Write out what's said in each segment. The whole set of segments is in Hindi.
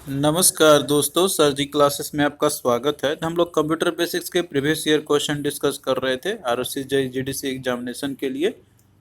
नमस्कार दोस्तों, सर जी क्लासेस में आपका स्वागत है। हम लोग कंप्यूटर बेसिक्स के प्रीवियस ईयर क्वेश्चन डिस्कस कर रहे थे आरओसी जेई जीडीसी एग्जामिनेशन के लिए।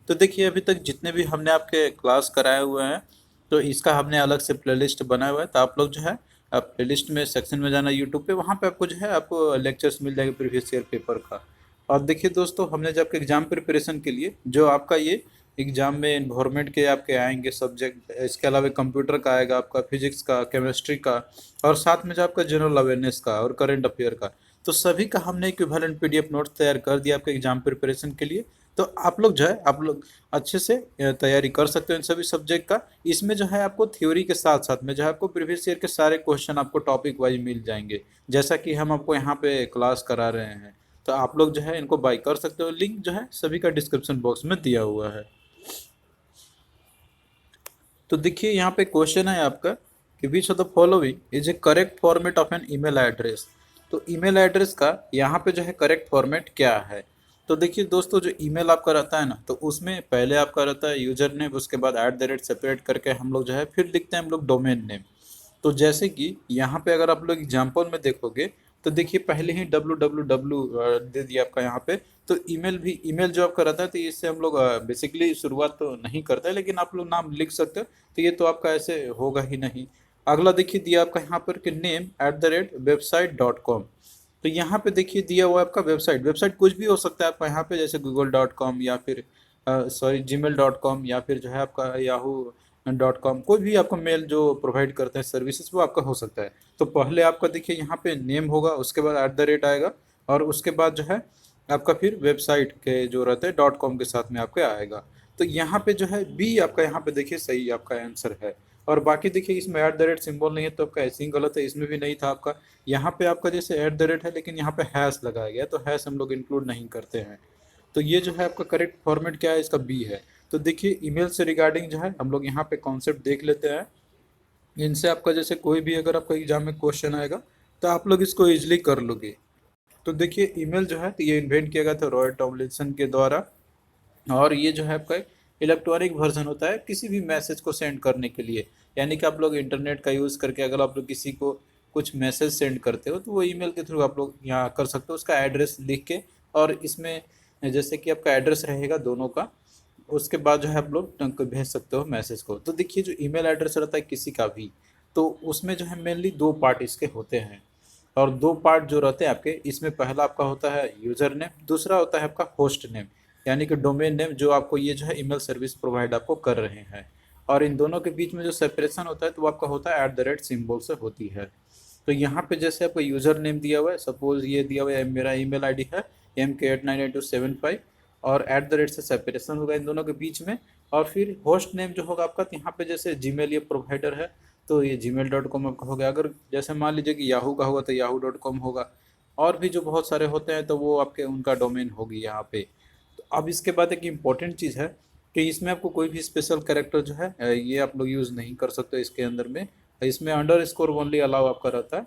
तो देखिए, अभी तक जितने भी हमने आपके क्लास कराए हुए हैं, तो इसका हमने अलग से प्लेलिस्ट बनाया हुआ है। तो आप लोग जो है, आप प्लेलिस्ट में सेक्शन में जाना यूट्यूब पे, वहाँ पे आपको जो है आपको लेक्चर्स मिल जाएंगे प्रीवियस ईयर पेपर का। और देखिए दोस्तों, हमने जो आपके एग्जाम प्रिपरेशन के लिए जो आपका ये एग्जाम में इन्वायरमेंट के आपके आएंगे सब्जेक्ट, इसके अलावा कंप्यूटर का आएगा, आपका फिजिक्स का, केमिस्ट्री का, और साथ में जो आपका जनरल अवेयरनेस का और करंट अफेयर का, तो सभी का हमने इक्विवेलेंट पीडीएफ नोट्स तैयार कर दिया आपके एग्जाम प्रिपरेशन के लिए। तो आप लोग जो है, आप लोग अच्छे से तैयारी कर सकते हो इन सभी सब्जेक्ट का। इसमें जो है आपको थ्योरी के साथ साथ में जो है आपको प्रीवियस ईयर के सारे क्वेश्चन आपको टॉपिक वाइज मिल जाएंगे, जैसा कि हम आपको यहाँ पे क्लास करा रहे हैं। तो आप लोग जो है इनको बाय कर सकते हो। लिंक जो है सभी का डिस्क्रिप्शन बॉक्स में दिया हुआ है। तो देखिए, यहाँ पे क्वेश्चन है आपका कि which of the following is a correct format of an email address. तो ईमेल एड्रेस का यहाँ पे जो है करेक्ट फॉर्मेट क्या है। तो देखिए दोस्तों, जो ईमेल आपका रहता है ना, तो उसमें पहले आपका रहता है यूजर नेम, उसके बाद @, सेपरेट करके हम लोग जो है फिर लिखते हैं हम लोग डोमेन नेम। तो जैसे कि यहाँ पे अगर आप लोग एग्जाम्पल में देखोगे, तो देखिए पहले ही www दे दिया आपका यहाँ पे। तो ईमेल भी, ईमेल जो आपका रहता है, तो इससे हम लोग बेसिकली शुरुआत तो नहीं करते, लेकिन आप लोग नाम लिख सकते हो। तो ये तो आपका ऐसे होगा ही नहीं। अगला देखिए दिया आपका यहाँ पर कि name@website.com। तो यहाँ पे देखिए दिया हुआ है आपका वेबसाइट। वेबसाइट कुछ भी हो सकता है आपका यहाँ पे, जैसे google.com या फिर gmail.com या फिर जो है आपका yahoo.com, कोई भी आपको मेल जो प्रोवाइड करते हैं सर्विसेज, वो आपका हो सकता है। तो पहले आपका देखिए यहाँ पे नेम होगा, उसके बाद @ आएगा, और उसके बाद जो है आपका फिर वेबसाइट के जो रहते हैं .com के साथ में आपके आएगा। तो यहाँ पे जो है बी आपका यहाँ पे देखिए सही आपका आंसर है। और बाकी देखिए इसमें सिंबल नहीं है, तो आपका ऐसे ही गलत है। इसमें भी नहीं था आपका। यहाँ पे आपका जैसे @ है, लेकिन यहाँ पे हैश लगाया गया, तो हैश हम लोग इंक्लूड नहीं करते हैं। तो ये जो है आपका करेक्ट फॉर्मेट क्या है, इसका बी है। तो देखिए ईमेल से रिगार्डिंग जो है हम लोग यहाँ पे कॉन्सेप्ट देख लेते हैं। इनसे आपका जैसे कोई भी अगर आपका एग्जाम में क्वेश्चन आएगा, तो आप लोग इसको इजिली कर लोगे। तो देखिए ईमेल जो है, तो ये इन्वेंट किया गया था रॉय टॉमलिंसन के द्वारा। और ये जो है आपका एक इलेक्ट्रॉनिक वर्जन होता है किसी भी मैसेज को सेंड करने के लिए। यानी कि आप लोग इंटरनेट का यूज़ करके अगर आप लोग किसी को कुछ मैसेज सेंड करते हो, तो वो ईमेल के थ्रू आप लोग यहाँ कर सकते हो, उसका एड्रेस लिख के। और इसमें जैसे कि आपका एड्रेस रहेगा दोनों का, उसके बाद जो है आप लोग भेज सकते हो मैसेज को। तो देखिए जो ईमेल एड्रेस रहता है किसी का भी, तो उसमें जो है मेनली दो पार्ट इसके होते हैं। और दो पार्ट जो रहते हैं आपके, इसमें पहला आपका होता है यूज़र नेम, दूसरा होता है आपका होस्ट नेम, यानी कि डोमेन नेम, जो आपको ये जो है ईमेल सर्विस प्रोवाइड आपको कर रहे हैं। और इन दोनों के बीच में जो सेपरेशन होता है, तो वो आपका होता है @सिंबल से होती है। तो यहाँ पे जैसे आपको यूज़र नेम दिया हुआ है, सपोज ये दिया हुआ है मेरा ईमेल आईडी है mk@98275, और @ से सेपरेशन होगा इन दोनों के बीच में। और फिर होस्ट नेम जो होगा आपका, तो यहाँ पे जैसे जीमेल ये प्रोवाइडर है, तो ये gmail.com आपका हो गया। अगर जैसे मान लीजिए कि याहू का होगा, तो yahoo.com होगा। और भी जो बहुत सारे होते हैं, तो वो आपके उनका डोमेन होगी यहाँ पे। तो अब इसके बाद एक इम्पॉर्टेंट चीज़ है कि इसमें आपको कोई भी स्पेशल कैरेक्टर जो है ये आप लोग यूज़ नहीं कर सकते इसके अंदर में। इसमें अंडरस्कोर ओनली अलाउ आपका रहता है।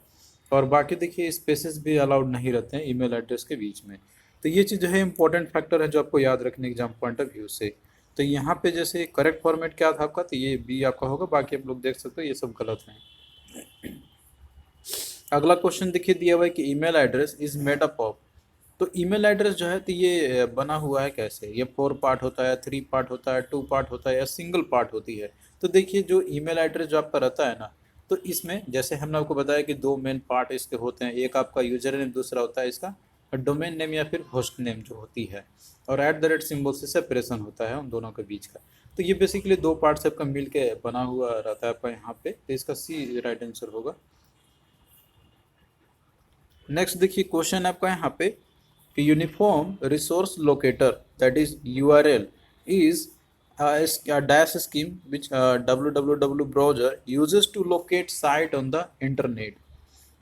और बाकी देखिए स्पेसेस भी अलाउड नहीं रहते हैं ईमेल एड्रेस के बीच में। तो ये चीज़ जो है इंपॉर्टेंट फैक्टर है, जो आपको याद रखने एग्जाम पॉइंट ऑफ व्यू से। तो यहाँ पे जैसे करेक्ट फॉर्मेट क्या था आपका, तो ये बी आपका होगा। बाकी आप लोग देख सकते हो ये सब गलत है। अगला क्वेश्चन देखिए दिया हुआ है कि email address is made up of. तो ईमेल एड्रेस जो है, तो ये बना हुआ है कैसे, ये 4 पार्ट होता है, 3 पार्ट होता है, 2 पार्ट होता है, या सिंगल पार्ट होती है। तो देखिए जो ईमेल एड्रेस जो आपका रहता है ना, तो इसमें जैसे हमने आपको बताया कि दो मेन पार्ट इसके होते हैं, एक आपका यूजर नेम, दूसरा होता है इसका डोमेन नेम या फिर होस्ट नेम जो होती है। और @सिंबल से सेपरेशन होता है उन दोनों के बीच का। तो ये बेसिकली दो पार्ट से आपका मिल के बना हुआ रहता है आपका यहाँ पे। तो इसका सी राइट आंसर होगा। नेक्स्ट देखिए क्वेश्चन आपका यहाँ पे कि uniform resource locator, that is URL, is a dash scheme which www browser uses to locate site on the internet।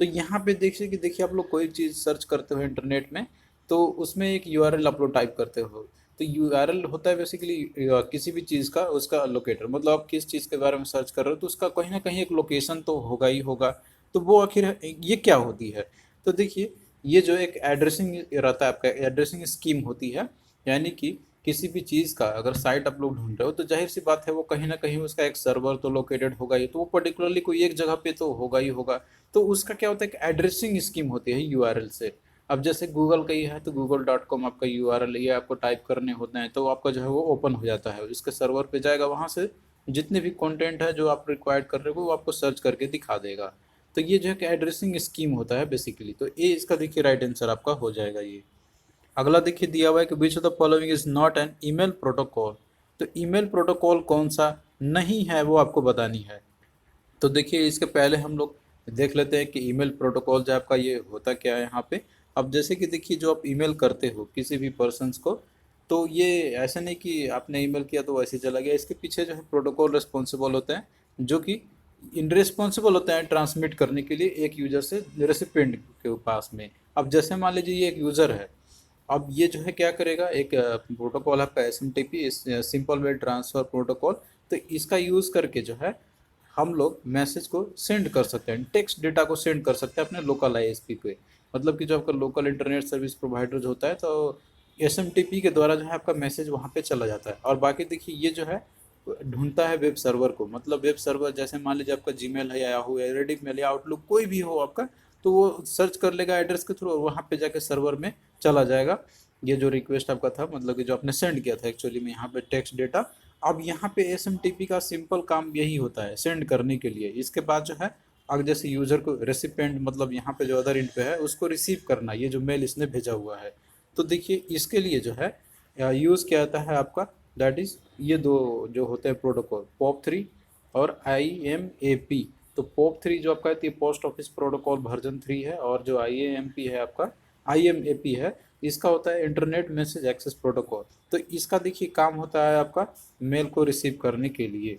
तो यहाँ पे देखिए कि देखिए आप लोग कोई चीज़ सर्च करते हो इंटरनेट में, तो उसमें एक यूआरएल आप लोग टाइप करते हो। तो यूआरएल होता है बेसिकली किसी भी चीज़ का उसका लोकेटर, मतलब आप किस चीज़ के बारे में सर्च कर रहे हो, तो उसका कहीं ना कहीं एक लोकेशन तो होगा ही होगा। तो वो आखिर ये क्या होती है। तो देखिए ये जो एक एड्रेसिंग रहता है आपका, एड्रेसिंग स्कीम होती है। यानी कि किसी भी चीज़ का अगर साइट आप लोग ढूंढ रहे हो तो जाहिर सी बात है वो कहीं ना कहीं उसका एक सर्वर तो लोकेटेड होगा ही, तो वो पर्टिकुलरली कोई एक जगह पे तो होगा ही होगा। तो उसका क्या होता है कि एड्रेसिंग स्कीम होती है यूआरएल से। अब जैसे गूगल का ही है तो google.com आपका यूआरएल ये आपको टाइप करने होते हैं तो आपका जो है वो ओपन हो जाता है, इसके सर्वर पे जाएगा, वहाँ से जितने भी कंटेंट है जो आप रिक्वायर्ड कर रहे हो वो आपको सर्च करके दिखा देगा। तो ये जो है कि एड्रेसिंग स्कीम होता है बेसिकली। तो ये इसका देखिए राइट आंसर आपका हो जाएगा ये। अगला देखिए दिया हुआ है कि which of the following is not an email protocol. तो ईमेल प्रोटोकॉल कौन सा नहीं है वो आपको बतानी है। तो देखिए इसके पहले हम लोग देख लेते हैं कि ईमेल प्रोटोकॉल जो आपका ये होता क्या है यहाँ पे। अब जैसे कि देखिए जो आप ईमेल करते हो किसी भी पर्सन्स को, तो ये ऐसा नहीं कि आपने ईमेल किया तो वैसे चला गया, इसके पीछे जो है प्रोटोकॉल रिस्पॉन्सिबल होते हैं जो कि रिस्पॉन्सिबल होते हैं ट्रांसमिट करने के लिए एक यूजर से रेसिपिएंट के पास में। अब जैसे मान लीजिए ये एक यूज़र है, अब ये जो है क्या करेगा, एक प्रोटोकॉल आपका SMTP, simple mail transfer protocol. तो इसका यूज़ करके जो है हम लोग मैसेज को सेंड कर सकते हैं, टेक्स्ट डेटा को सेंड कर सकते हैं अपने लोकल ISP पे। मतलब कि जो आपका लोकल इंटरनेट सर्विस प्रोवाइडर जो होता है तो SMTP के द्वारा जो है आपका मैसेज वहाँ पे चला जाता है। और बाकी देखिए ये जो है ढूंढता है वेब सर्वर को, मतलब वेब सर्वर जैसे मान लीजिए आपका जीमेल है या याहू है, रेडिट मेल या आउटलुक कोई भी हो आपका, तो वो सर्च कर लेगा एड्रेस के थ्रू और वहाँ पे जाके सर्वर में चला जाएगा ये जो रिक्वेस्ट आपका था, मतलब कि जो आपने सेंड किया था एक्चुअली में यहाँ पे टेक्स्ट डेटा। अब यहाँ पे SMTP का सिंपल काम यही होता है सेंड करने के लिए। इसके बाद जो है अगर जैसे यूज़र को रेसिपेंट, मतलब यहाँ पे जो अदर इंड पे है उसको रिसीव करना, ये जो मेल इसने भेजा हुआ है। तो देखिए इसके लिए जो है यूज़ क्या आता है आपका, दैट इज़ ये दो जो होते हैं प्रोटोकॉल, POP3 और IMAP। तो POP3 जो आपका है ये पोस्ट ऑफिस प्रोटोकॉल वर्जन 3 है, और जो IAMP है आपका IMAP है, इसका होता है इंटरनेट मैसेज एक्सेस प्रोटोकॉल। तो इसका देखिए काम होता है आपका मेल को रिसीव करने के लिए।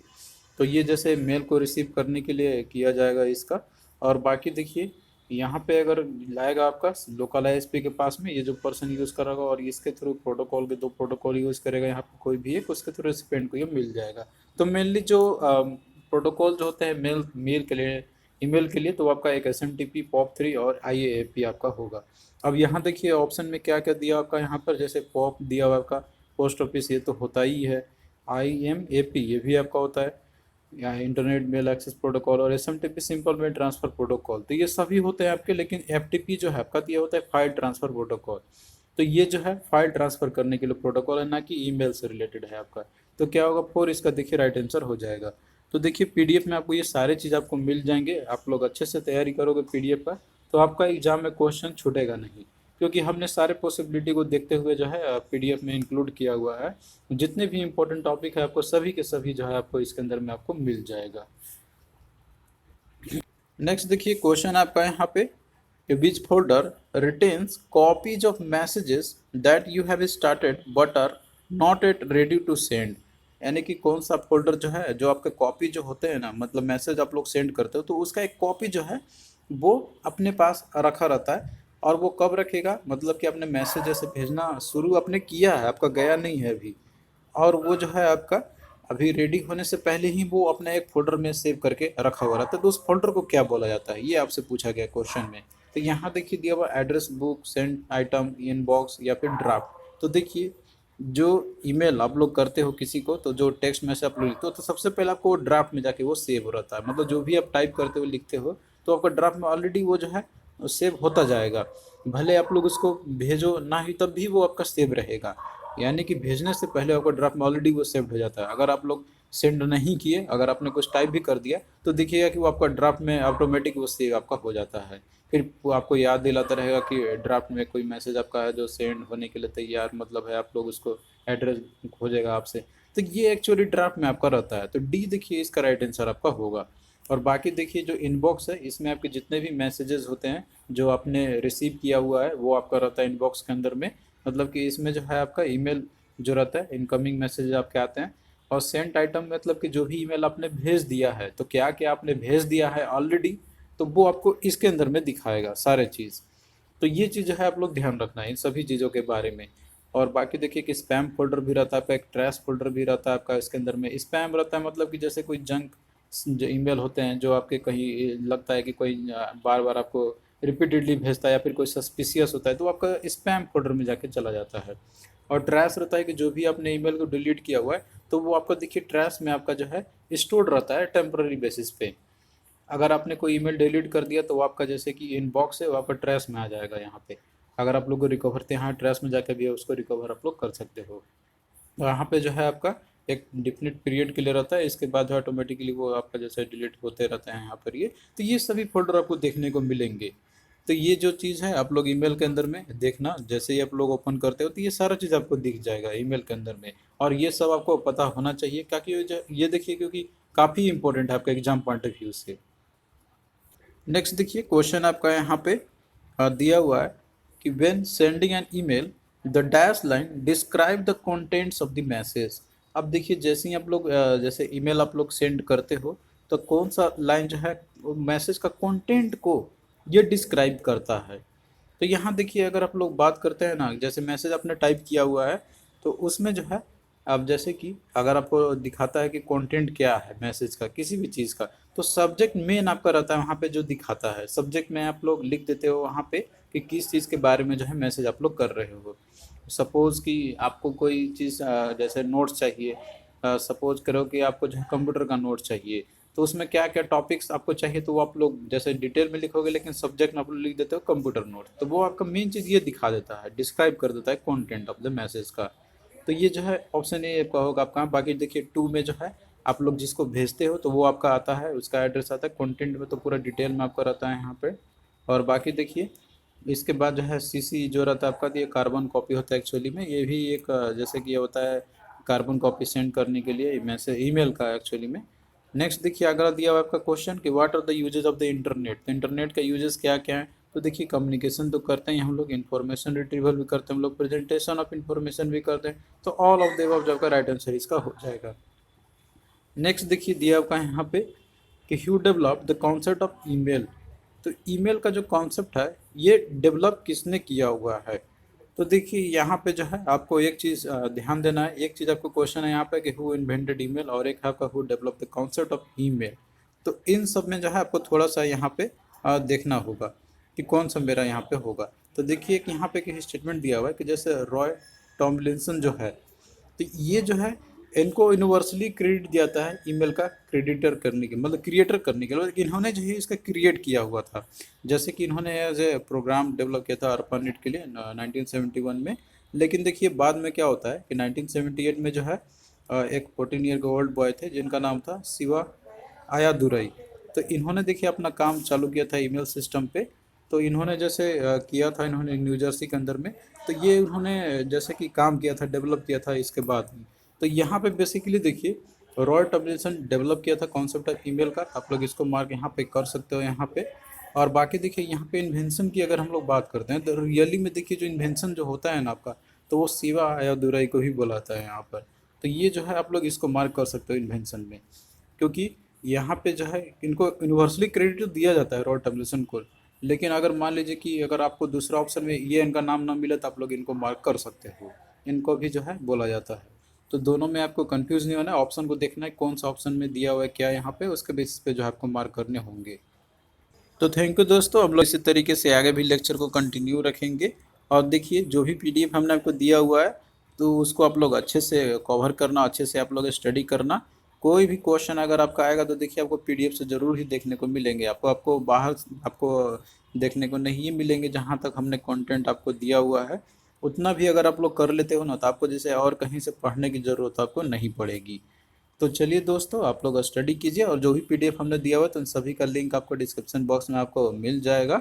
तो ये जैसे मेल को रिसीव करने के लिए किया जाएगा इसका। और बाकी देखिए यहाँ पे अगर लाएगा आपका लोकल ISP के पास में ये जो पर्सन यूज़ करेगा, और इसके थ्रू प्रोटोकॉल के दो प्रोटोकॉल यूज़ करेगा यहाँ पे कोई भी एक, उसके थ्रू रेसिपेंट को ये मिल जाएगा। तो मेनली जो प्रोटोकॉल जो होते हैं मेल के लिए, ईमेल के लिए, तो आपका एक SMTP, POP3 और IAAP आपका होगा। अब यहाँ देखिए ऑप्शन में क्या क्या दिया आपका, यहाँ पर जैसे POP दिया हुआ आपका पोस्ट ऑफिस, ये तो होता ही है। IMAP ये भी आपका होता है, या इंटरनेट मेल एक्सेस प्रोटोकॉल, और SMTP simple mail transfer protocol, तो ये सभी होते हैं आपके। लेकिन FTP जो है आपका दिया होता है फाइल ट्रांसफ़र प्रोटोकॉल। तो ये जो है फाइल ट्रांसफ़र करने के लिए प्रोटोकॉल है, ना कि ईमेल से रिलेटेड है आपका। तो क्या होगा 4 इसका देखिए राइट आंसर हो जाएगा। तो देखिए PDF में आपको ये सारे चीज़ आपको मिल जाएंगे, आप लोग अच्छे से तैयारी करोगे PDF का तो आपका एग्जाम में क्वेश्चन छूटेगा नहीं, क्योंकि हमने सारे पॉसिबिलिटी को देखते हुए जो है PDF में इंक्लूड किया हुआ है। जितने भी इंपॉर्टेंट टॉपिक है आपको सभी के सभी जो है आपको इसके अंदर में आपको मिल जाएगा। नेक्स्ट देखिए क्वेश्चन आपका यहाँ पे, which folder retains copies of messages that you have started but are not yet ready to send. यानी कि कौन सा फोल्डर जो है, जो आपके कॉपी जो होते हैं ना, मतलब मैसेज आप लोग सेंड करते हो तो उसका एक कॉपी जो है वो अपने पास रखा रहता है। और वो कब रखेगा, मतलब कि आपने मैसेज जैसे भेजना शुरू आपने किया है, आपका गया नहीं है अभी, और वो जो है आपका अभी रेडी होने से पहले ही वो अपने एक फोल्डर में सेव करके रखा हुआ रहता है, तो उस फोल्डर को क्या बोला जाता है, ये आपसे पूछा गया क्वेश्चन में। तो यहाँ देखिए दिया हुआ address book, send item, inbox या फिर ड्राफ्ट। तो देखिए जो ईमेल आप लोग करते हो किसी को, तो जो टेक्स्ट मैसेज आप लोग लिखते हो तो सबसे पहले आपको ड्राफ्ट में जाके वो सेव रहता है, मतलब जो भी आप टाइप करते हो लिखते हो तो आपका ड्राफ्ट में ऑलरेडी वो जो है सेव होता जाएगा। भले आप लोग उसको भेजो ना ही तब भी वो आपका सेव रहेगा, यानी कि भेजने से पहले आपका ड्राफ्ट में ऑलरेडी वो सेव्ड हो जाता है। अगर आप लोग सेंड नहीं किए, अगर आपने कुछ टाइप भी कर दिया तो देखिएगा कि वो आपका ड्राफ्ट में ऑटोमेटिक वो सेव आपका हो जाता है। फिर वो आपको याद दिलाता रहेगा कि ड्राफ्ट में कोई मैसेज आपका है जो सेंड होने के लिए तैयार, मतलब है आप लोग उसको एड्रेस खोजेगा आपसे। तो ये एक्चुअली ड्राफ्ट में आपका रहता है। तो डी देखिए इसका राइट आंसर आपका होगा। और बाकी देखिए जो इनबॉक्स है इसमें आपके जितने भी मैसेजेस होते हैं जो आपने रिसीव किया हुआ है वो आपका रहता है इनबॉक्स के अंदर में। मतलब कि इसमें जो है आपका ईमेल जो रहता है, इनकमिंग मैसेज आपके आते हैं। और सेंट आइटम मतलब कि जो भी ईमेल आपने भेज दिया है, तो क्या क्या आपने भेज दिया है ऑलरेडी, तो वो आपको इसके अंदर में दिखाएगा सारे चीज़। तो ये चीज़ जो है आप लोग ध्यान रखना है इन सभी चीज़ों के बारे में। और बाकी देखिए कि स्पैम फोल्डर भी रहता है आपका, एक ट्रैश फोल्डर भी रहता है आपका। इसके अंदर में स्पैम रहता है, मतलब कि जैसे कोई जंक जो ईमेल होते हैं जो आपके कहीं लगता है कि कोई बार बार आपको रिपीटेडली भेजता है या फिर कोई सस्पिशियस होता है, तो आपका स्पैम फोल्डर में जाके चला जाता है। और ट्रैश रहता है कि जो भी आपने ईमेल को डिलीट किया हुआ है तो वो आपका देखिए ट्रैश में आपका जो है स्टोर्ड रहता है टेम्पररी बेसिस पे। अगर आपने कोई ईमेल डिलीट कर दिया तो वो आपका जैसे कि इनबॉक्स है वो आपका ट्रैश में आ जाएगा यहाँ पे। अगर आप लोग को रिकवर थे यहाँ ट्रैश में जाकर भी उसको रिकवर आप लोग कर सकते हो। वहाँ पे जो है आपका एक डिफिनिट पीरियड के लिए रहता है, इसके बाद जो ऑटोमेटिकली वो आपका जैसे डिलीट होते रहते हैं यहाँ पर ये। तो ये सभी फोल्डर आपको देखने को मिलेंगे। तो ये जो चीज़ है आप लोग ईमेल के अंदर में देखना, जैसे ही आप लोग ओपन करते हो तो ये सारा चीज़ आपको दिख जाएगा ईमेल के अंदर में। और ये सब आपको पता होना चाहिए क्योंकि ये देखिए क्योंकि काफ़ी इंपॉर्टेंट है आपका एग्जाम पॉइंट ऑफ व्यू से। नेक्स्ट देखिए क्वेश्चन आपका यहाँ पे दिया हुआ है कि when sending an email the dash line describe the contents of the message. अब देखिए जैसे ही आप लोग जैसे ईमेल आप लोग सेंड करते हो तो कौन सा लाइन जो है मैसेज का कंटेंट को ये डिस्क्राइब करता है। तो यहाँ देखिए अगर आप लोग बात करते हैं ना, जैसे मैसेज आपने टाइप किया हुआ है तो उसमें जो है अब जैसे कि अगर आपको दिखाता है कि कंटेंट क्या है मैसेज का किसी भी चीज़ का, तो सब्जेक्ट मेन आपका रहता है वहाँ पे जो दिखाता है। सब्जेक्ट में आप लोग लिख देते हो वहाँ पे कि किस चीज़ के बारे में जो है मैसेज आप लोग कर रहे हो। सपोज़ कि आपको कोई चीज़ जैसे नोट्स चाहिए, सपोज करो कि आपको जो है कंप्यूटर का नोट चाहिए, तो उसमें क्या क्या टॉपिक्स आपको चाहिए तो वो आप लोग जैसे डिटेल में लिखोगे लेकिन सब्जेक्ट में आप लोग लिख देते हो कंप्यूटर नोट, तो वो आपका मेन चीज़ ये दिखा देता है, डिस्क्राइब कर देता है कंटेंट ऑफ द मैसेज का। तो ये जो है ऑप्शन ए आपका होगा आपका। बाकी देखिए 2 में जो है आप लोग जिसको भेजते हो तो वो आपका आता है, उसका एड्रेस आता है। कंटेंट में तो पूरा डिटेल में आपका रहता है यहाँ पे। और बाकी देखिए इसके बाद जो है सीसी जो रहता है आपका, ये कार्बन कॉपी होता है एक्चुअली में। ये भी एक जैसे कि ये होता है कार्बन कॉपी सेंड करने के लिए मैसेज ईमेल का एक्चुअली में। नेक्स्ट देखिए अगला दिया हुआ आपका क्वेश्चन कि what are the uses of the internet. तो इंटरनेट का यूजेस क्या क्या है। तो देखिए कम्युनिकेशन तो करते हैं हम लोग, इन्फॉर्मेशन रिट्रीवल भी करते हैं हम लोग, प्रेजेंटेशन ऑफ इन्फॉर्मेशन भी करते हैं। तो ऑल ऑफ द अबव जो आपका राइट आंसर इसका हो जाएगा। नेक्स्ट देखिए दिया आपका यहाँ पे कि who develop the concept of email. तो ईमेल का जो कॉन्सेप्ट है ये डेवलप किसने किया हुआ है। तो देखिए यहाँ पे जो है आपको एक चीज़ ध्यान देना है। एक चीज़ आपको क्वेश्चन है यहाँ पे कि हु इन्वेंटेड ईमेल, और एक है आपका who develop the concept of email. तो इन सब में जो है आपको थोड़ा सा यहाँ पे देखना होगा कि कौन सा मेरा यहाँ पे होगा। तो देखिए कि यहाँ पे एक स्टेटमेंट दिया हुआ है कि जैसे रॉय टॉमलिंसन जो है, तो ये जो है इनको यूनिवर्सली क्रेडिट दिया जाता है ईमेल का क्रेडिटर करने के मतलब क्रिएटर करने के लिए, लेकिन इन्होंने जो है इसका क्रिएट किया हुआ था। जैसे कि इन्होंने एज ए प्रोग्राम डेवलप किया था ARPANET के लिए 1971 में। लेकिन देखिए बाद में क्या होता है कि 1978 में जो है एक 14 ईयर के ओल्ड बॉय थे जिनका नाम था शिवा आयादुरई। तो इन्होंने देखिए अपना काम चालू किया था ईमेल सिस्टम पे। तो इन्होंने जैसे किया था इन्होंने न्यू जर्सी के अंदर में। तो ये उन्होंने जैसे कि काम किया था, डेवलप किया था इसके बाद में। तो यहाँ पे बेसिकली देखिए रॉय टॉमलिंसन डेवलप किया था कॉन्सेप्ट ऑफ ईमेल का। आप लोग इसको मार्क यहाँ पे कर सकते हो यहाँ पे। और बाकी देखिए यहाँ पे इन्वेंशन की अगर हम लोग बात करते हैं तो रियली में देखिए जो इन्वेंशन जो होता है ना आपका, तो वो शिवा आयादुरई को ही बुलाता है यहाँ पर। तो ये जो है आप लोग इसको मार्क कर सकते हो इन्वेंशन में, क्योंकि यहाँ पे जो है इनको यूनिवर्सली क्रेडिट तो दिया जाता है रॉय टॉमलिंसन को। लेकिन अगर मान लीजिए कि अगर आपको दूसरा ऑप्शन में ये इनका नाम ना मिले तो आप लोग इनको मार्क कर सकते हो, इनको भी जो है बोला जाता है। तो दोनों में आपको कंफ्यूज नहीं होना है, ऑप्शन को देखना है कौन सा ऑप्शन में दिया हुआ है क्या यहाँ पे, उसके बेसिस पे जो है आपको मार्क करने होंगे। तो थैंक यू दोस्तों, हम लोग इसी तरीके से आगे भी लेक्चर को कंटिन्यू रखेंगे। और देखिए जो भी पीडीएफ हमने आपको दिया हुआ है तो उसको आप लोग अच्छे से कवर करना, अच्छे से आप लोग स्टडी करना। कोई भी क्वेश्चन अगर आपका आएगा तो देखिए आपको पीडीएफ से ज़रूर ही देखने को मिलेंगे। आपको आपको बाहर आपको देखने को नहीं मिलेंगे। जहाँ तक हमने कंटेंट आपको दिया हुआ है उतना भी अगर आप लोग कर लेते हो ना तो आपको जैसे और कहीं से पढ़ने की ज़रूरत आपको नहीं पड़ेगी। तो चलिए दोस्तों आप लोग स्टडी कीजिए, और जो भी पीडीएफ हमने दिया हुआ है तो उन सभी का लिंक आपको डिस्क्रिप्शन बॉक्स में आपको मिल जाएगा।